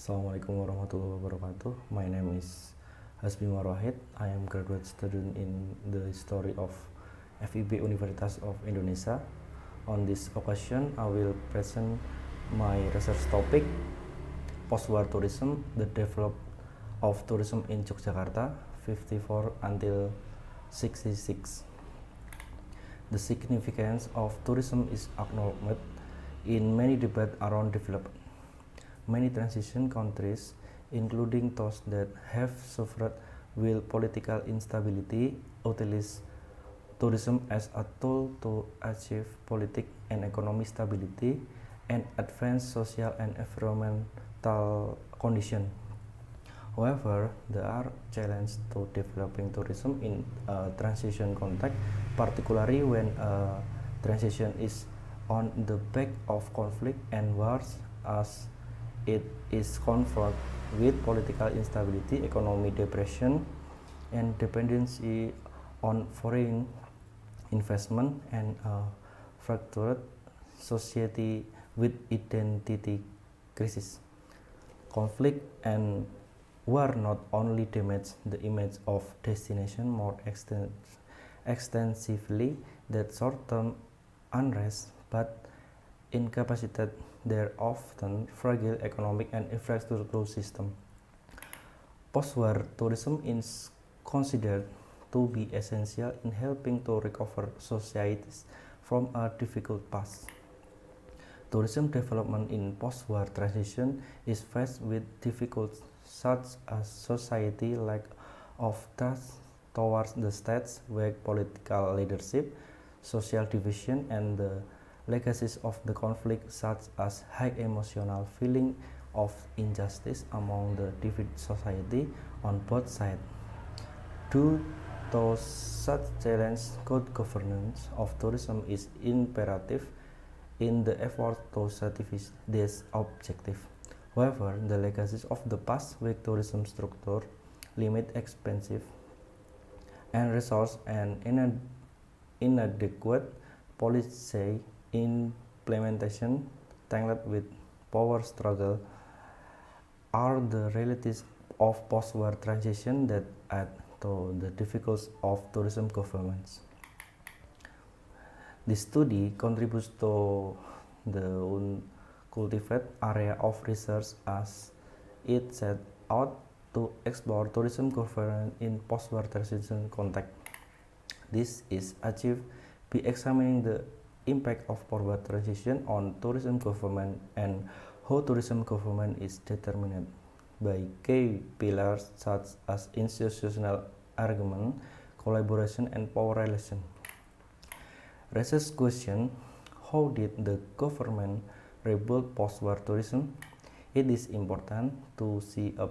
Assalamualaikum warahmatullahi wabarakatuh. My name is Hasbi Marwahid. I am graduate student in the history of FIB Universitas of Indonesia. On this occasion, I will present my research topic, post-war tourism, the development of tourism in Yogyakarta, 54 until 66. The significance of tourism is acknowledged in many debates around development. Many transition countries, including those that have suffered with political instability, utilize tourism as a tool to achieve political and economic stability and advance social and environmental conditions. However, there are challenges to developing tourism in a transition context, particularly when a transition is on the back of conflict and wars, as it is confronted with political instability, economic depression, and dependency on foreign investment, and a fractured society with identity crisis. Conflict and war not only damage the image of destination more extensively than short-term unrest, but incapacitate their often fragile economic and infrastructural system. Post-war tourism is considered to be essential in helping to recover societies from a difficult past. Tourism development in post-war transition is faced with difficulties such as society lack of trust towards the states, weak political leadership, social division, and the legacies of the conflict, such as high emotional feeling of injustice among the divided society on both sides. Due to such challenges, good governance of tourism is imperative in the effort to satisfy this objective. However, the legacies of the past weak tourism structure, limit expensive and resource, and inadequate policy implementation tangled with power struggle are the realities of post-war transition that add to the difficulties of tourism governance. This study contributes to the uncultivated area of research as it set out to explore tourism governance in post-war transition context. This is achieved by examining the impact of post-war transition on tourism government and how tourism government is determined by key pillars such as institutional argument, collaboration, and power relation. Research question: how did the government rebuild post-war tourism? It is important to see a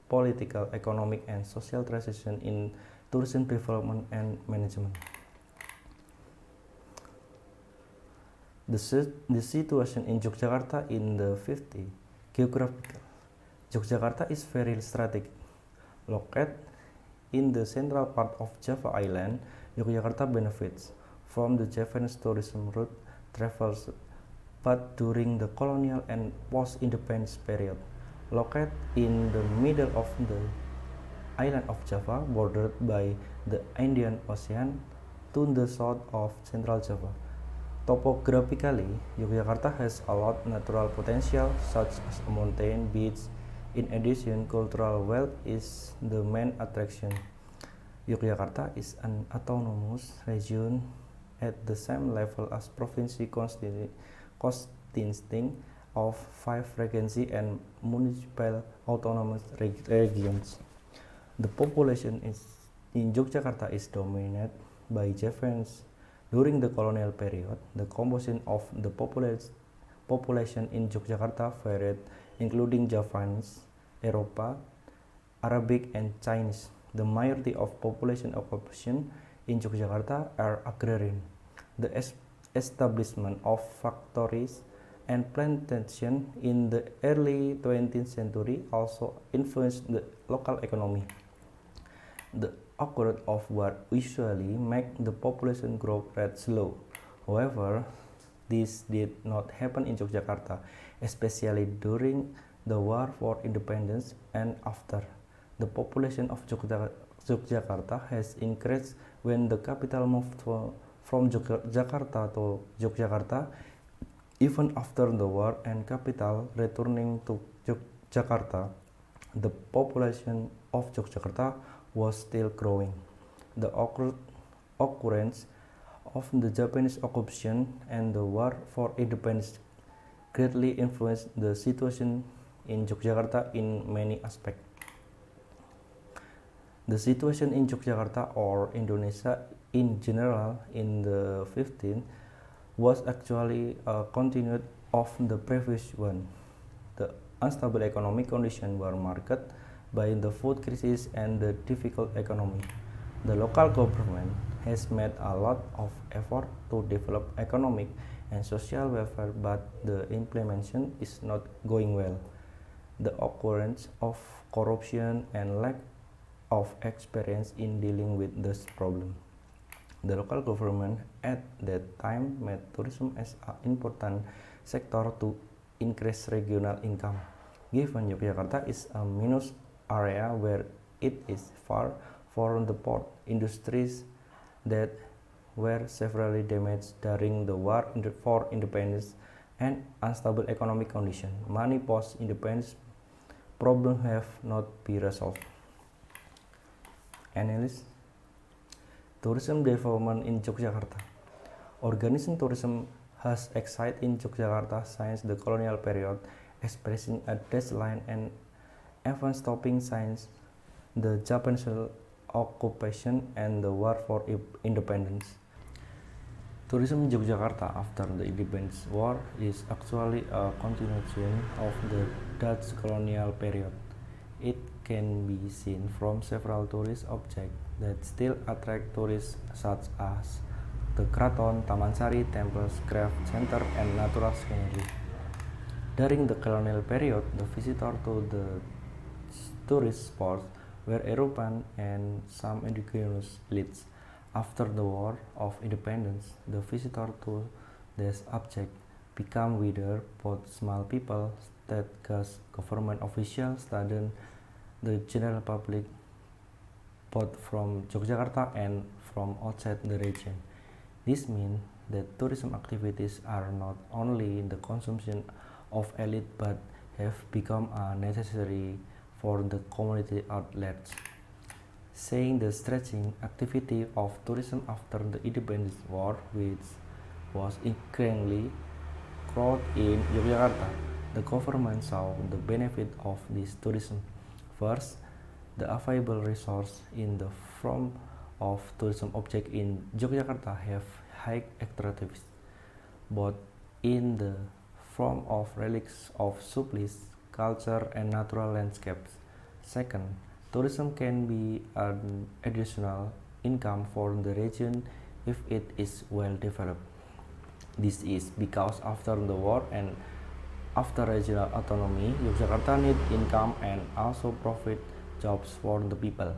political, economic, and social transition in tourism development and management. The situation in Yogyakarta in the 50s. Geographical. Yogyakarta is very strategic. Located in the central part of Java Island, Yogyakarta benefits from the Javanese tourism route travels, but during the colonial and post-independence period. Located in the middle of the island of Java, bordered by the Indian Ocean to the south of central Java. Topographically, Yogyakarta has a lot of natural potential, such as a mountain, beach. In addition, cultural wealth is the main attraction. Yogyakarta is an autonomous region at the same level as province consisting of 5 regency and municipal autonomous regions. The population in Yogyakarta is dominated by Javanese. During the colonial period, the composition of the population in Yogyakarta varied, including Javanese, Europa, Arabic, and Chinese. The majority of population occupation in Yogyakarta are agrarian. The establishment of factories and plantations in the early 20th century also influenced the local economy. The occurrence of war usually make the population growth rate slow. However, this did not happen in Yogyakarta, especially during the War for Independence, and after. The population of Yogyakarta has increased when the capital moved from Jakarta to Yogyakarta. Even after the war and capital returning to Jakarta, the population of Yogyakarta was still growing. The occurrence of the Japanese occupation and the War for Independence greatly influenced the situation in Yogyakarta in many aspects. The situation in Yogyakarta or Indonesia in general in the 15th was actually a continuation of the previous one. The unstable economic conditions were marked by the food crisis and the difficult economy. The local government has made a lot of effort to develop economic and social welfare, but the implementation is not going well. The occurrence of corruption and lack of experience in dealing with this problem. The local government at that time made tourism as an important sector to increase regional income. Given Yogyakarta is a minus area where it is far from the port industries that were severely damaged during the War for Independence and unstable economic conditions, many post-independence problems have not been resolved. Analysis. Tourism development in Yogyakarta. Organizing tourism has excited in Yogyakarta since the colonial period, expressing a deadline and even stopping since the Japanese occupation and the War for Independence. Tourism in Yogyakarta after the Independence War is actually a continuation of the Dutch colonial period. It can be seen from several tourist objects that still attract tourists such as the Kraton, Taman Sari, temples, craft center, and natural scenery. During the colonial period, the visitors to the tourist spots were European and some indigenous elites. After the War of Independence, the visitor to this object became wider. Both small people, state government officials, students, the general public, both from Yogyakarta and from outside the region. This means that tourism activities are not only the consumption of elite but have become a necessary for the community at large. Saying the stretching activity of tourism after the Independence War, which was increasingly growth in Yogyakarta, the government saw the benefit of this tourism. First, the available resources in the form of tourism objects in Yogyakarta have high attractiveness, both in the form of relics of supplies, culture, and natural landscapes. Second, tourism can be an additional income for the region if it is well developed. This is because after the war and after regional autonomy, Yogyakarta needs income and also profit jobs for the people.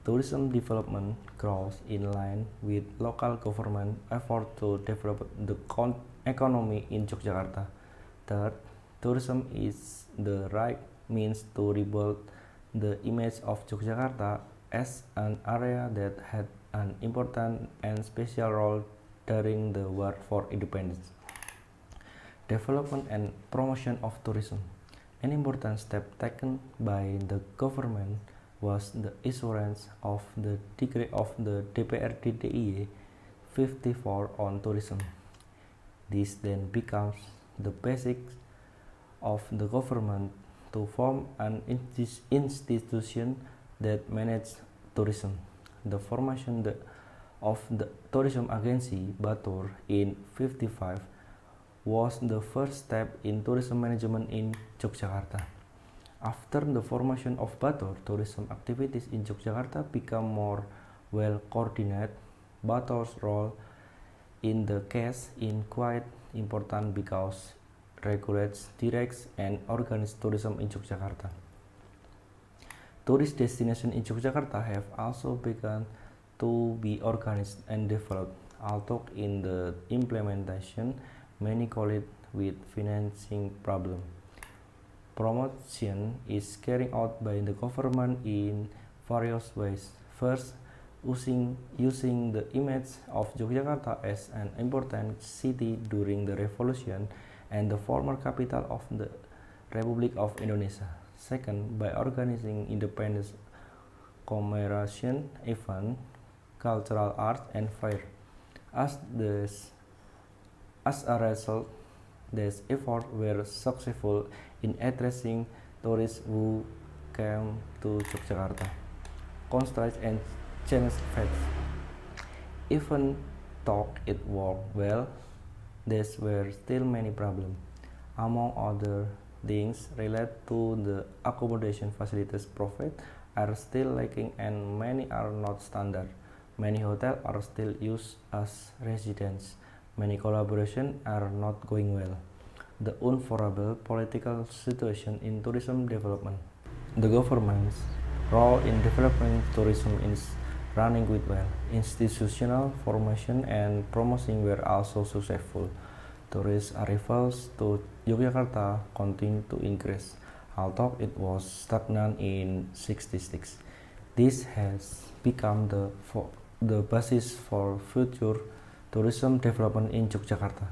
Tourism development grows in line with local government effort to develop the economy in Yogyakarta. Third, tourism is the right means to rebuild the image of Yogyakarta as an area that had an important and special role during the War for Independence. Development and promotion of tourism. An important step taken by the government was the issuance of the decree of the DPRD DIY 54 on tourism. This then becomes the basics of the government to form an institution that manages tourism. The formation of the tourism agency Batur in 55 was the first step in tourism management in Yogyakarta. After the formation of Batur, tourism activities in Yogyakarta become more well coordinated. Batur's role in the case is quite important because it regulates, directs, and organizes tourism in Yogyakarta. Tourist destinations in Yogyakarta have also begun to be organized and developed, although in the implementation many call it with financing problem. promotion is carried out by the government in various ways. First, using the image of Yogyakarta as an important city during the revolution and the former capital of the Republic of Indonesia. Second, by organizing independence commemoration event, cultural art and fair. As a result, these efforts were successful in addressing tourists who came to Yogyakarta, constraints and change facts. Even though it worked well, there were still many problems. Among other things related to the accommodation facilities provided are still lacking and many are not standard. Many hotels are still used as residences. Many collaborations are not going well. The unfavorable political situation in tourism development. The government's role in developing tourism is running quite well. Institutional formation and promotion were also successful. Tourist arrivals to Yogyakarta continued to increase, although it was stagnant in '66. This has become the basis for future tourism development in Yogyakarta.